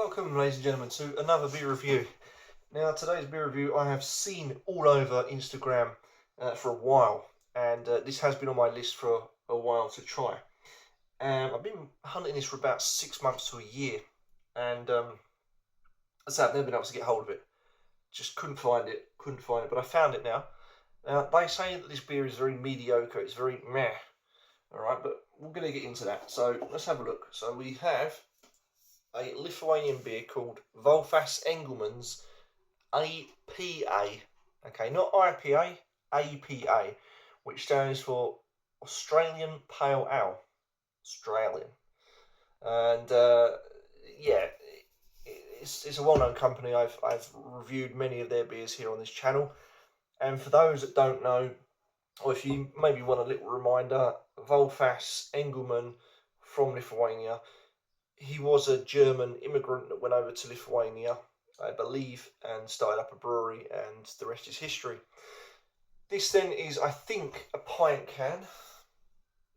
Welcome, ladies and gentlemen, to another beer review. Now, today's beer review I have seen all over Instagram for a while, and this has been on my list for a while to try. I've been hunting this for about 6 months to a year, and as I say, I've never been able to get hold of it. Just couldn't find it, but I found it now. Now, they say that this beer is very mediocre, it's very meh, alright, but we're going to get into that. So, let's have a look. So, we have a Lithuanian beer called Volfas Engelman's APA. Okay, not IPA, APA, which stands for Australian Pale Ale. Australian. And yeah, it's a well-known company. I've reviewed many of their beers here on this channel. And for those that don't know, or if you maybe want a little reminder, Volfas Engelman from Lithuania. He was a German immigrant that went over to Lithuania, I believe, and started up a brewery, and the rest is history. This then is, I think, a pint can.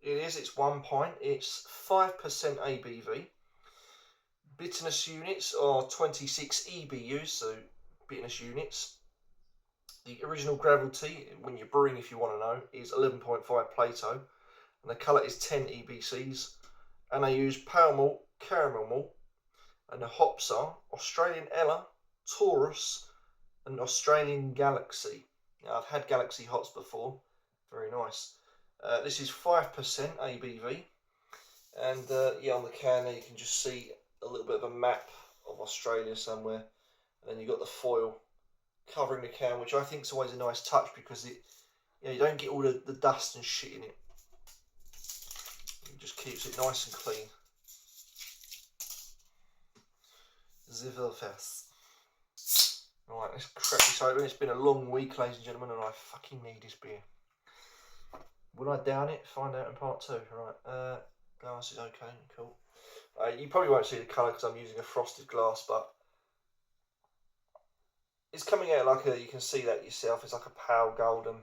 It's 1 pint. It's 5% ABV. Bitterness units are 26 EBUs, so bitterness units. The original gravity, when you're brewing, if you want to know, is 11.5 Plato, and the colour is 10 EBCs, and they use pale malt, caramel malt, and the hops are Australian Ella, Taurus, and Australian Galaxy. Now, I've had Galaxy hops before, very nice. This is 5% ABV, and yeah, on the can there you can just see a little bit of a map of Australia somewhere, and then you've got the foil covering the can, which I think is always a nice touch because you don't get all the dust and shit in it. It just keeps it nice and clean. The volfas. Right, let's crack this open. It's been a long week, ladies and gentlemen, and I fucking need this beer. Will I down it? Find out in part 2. Right, glass is okay, cool. You probably won't see the colour because I'm using a frosted glass, but it's coming out like you can see that yourself, it's like a pale golden.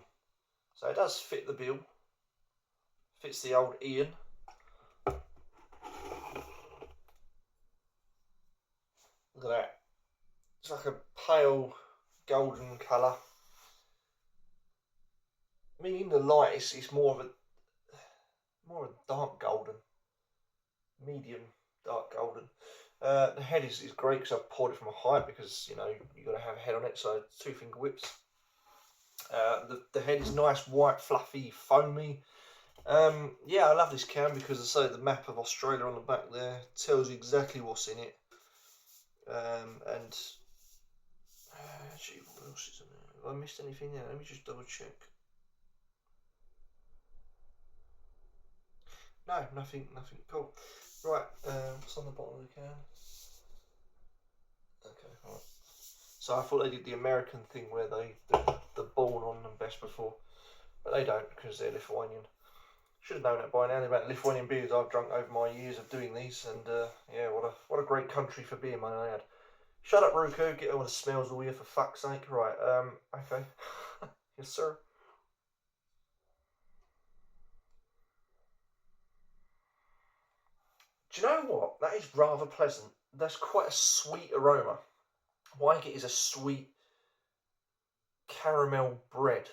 So it does fit the bill. Fits the old Ian. Look at that. It's like a pale golden colour. I mean, in the light, it's more of a dark golden, medium dark golden. The head is great because I've poured it from a height because you've got to have a head on it. So 2 finger whips. The head is nice, white, fluffy, foamy. Yeah, I love this can because I say the map of Australia on the back there tells you exactly what's in it. And actually, what else is in there? Have I missed anything there? Let me just double check. No, nothing. Cool. Right, what's on the bottom of the can? Okay, alright. So I thought they did the American thing where they do the born on them best before, but they don't because they're Lithuanian. Should have known that by now. The amount of Lithuanian beers I've drunk over my years of doing these, and yeah, what a great country for beer, man. I had. Shut up, Ruku. Get all the smells all here for fuck's sake. Right. Okay. Yes, sir. Do you know what? That is rather pleasant. That's quite a sweet aroma. What I get is a sweet caramel bread.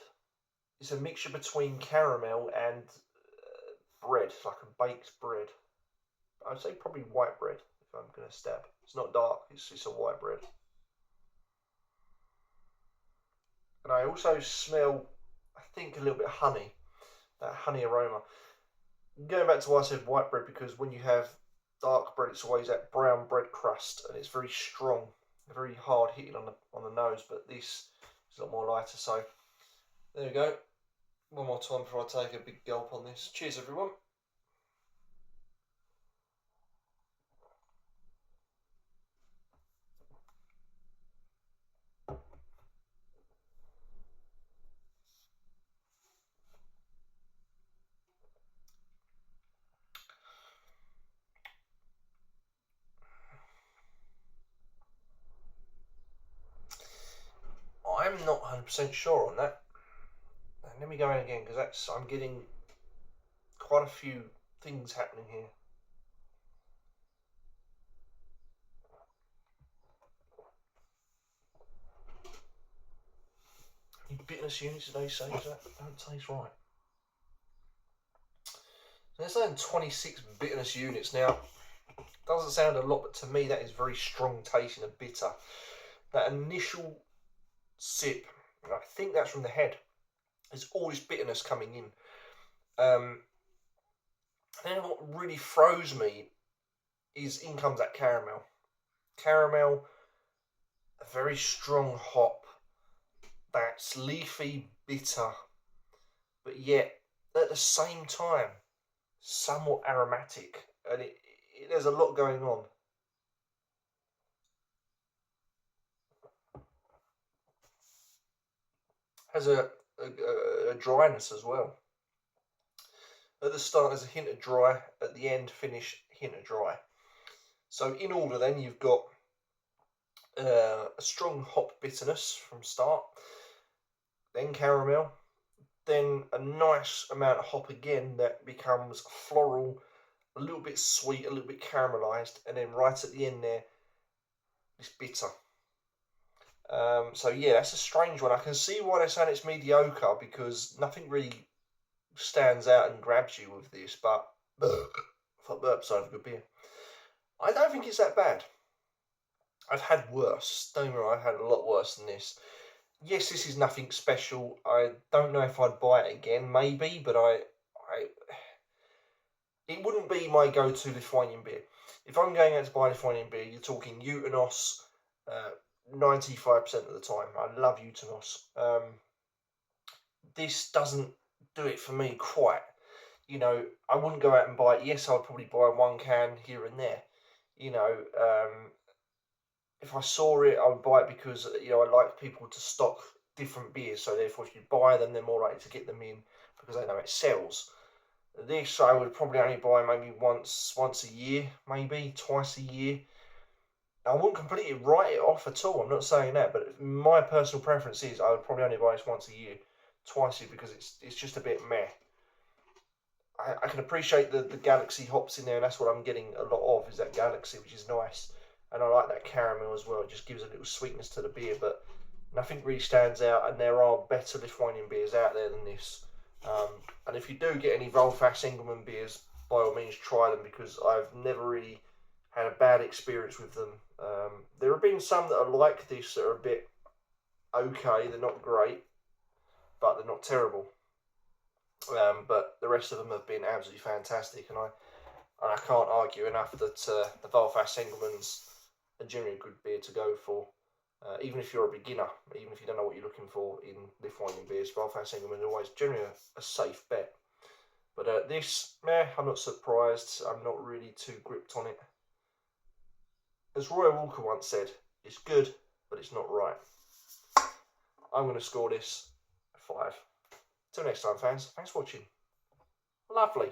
It's a mixture between caramel and bread, like a baked bread. I'd say probably white bread if I'm going to stab. It's not dark, it's a white bread. And I also smell, I think, a little bit of honey, that honey aroma. Going back to why I said white bread, because when you have dark bread, it's always that brown bread crust, and it's very strong, very hard hitting on the nose. But this is a lot more lighter. So there we go. One more time before I take a big gulp on this. Cheers, everyone. I'm not 100% sure on that. Let me go in again because I'm getting quite a few things happening here. bitterness units, they say, that don't taste right. So they're saying 26 bitterness units. Now, doesn't sound a lot, but to me that is very strong tasting of bitter. That initial sip, and I think that's from the head, there's all this bitterness coming in. Then what really throws me is in comes that caramel. Caramel, a very strong hop, that's leafy, bitter, but yet at the same time somewhat aromatic, and there's a lot going on. Has a dryness as well. At the start there's a hint of dry, at the end finish hint of dry. So in order then you've got a strong hop bitterness from start, then caramel, then a nice amount of hop again that becomes floral, a little bit sweet, a little bit caramelised, and then right at the end there, this bitter. So yeah, that's a strange one. I can see why they're saying it's mediocre, because nothing really stands out and grabs you with this, but if I burp, sign of good beer. I don't think it's that bad. I've had worse. Don't get me wrong, I've had a lot worse than this. Yes, this is nothing special. I don't know if I'd buy it again, maybe, but it wouldn't be my go-to Lithuanian beer. If I'm going out to buy Lithuanian beer, you're talking Utanos 95% of the time. I love Utanos. This doesn't do it for me quite. You know, I wouldn't go out and buy it. Yes, I'd probably buy one can here and there. You know, if I saw it, I would buy it because, you know, I like people to stock different beers. So therefore, if you buy them, they're more likely to get them in because they know it sells. This I would probably only buy maybe once a year, maybe twice a year. I wouldn't completely write it off at all. I'm not saying that, but my personal preference is I would probably only buy this once a year, twice a year, because it's just a bit meh. I can appreciate the Galaxy hops in there, and that's what I'm getting a lot of, is that Galaxy, which is nice. And I like that caramel as well. It just gives a little sweetness to the beer, but nothing really stands out, and there are better Lithuanian beers out there than this. And if you do get any volfas engelman beers, by all means try them, because I've never really had a bad experience with them. There have been some that are like this that are a bit okay. They're not great, but they're not terrible. But the rest of them have been absolutely fantastic, and I can't argue enough that the volfas engelmans are generally a good beer to go for. Even if you're a beginner, even if you don't know what you're looking for in Lithuanian beers, volfas engelman is always generally a safe bet. But this, I'm not surprised. I'm not really too gripped on it. As Roy Walker once said, it's good, but it's not right. I'm going to score this 5. Till next time, fans. Thanks for watching. Lovely.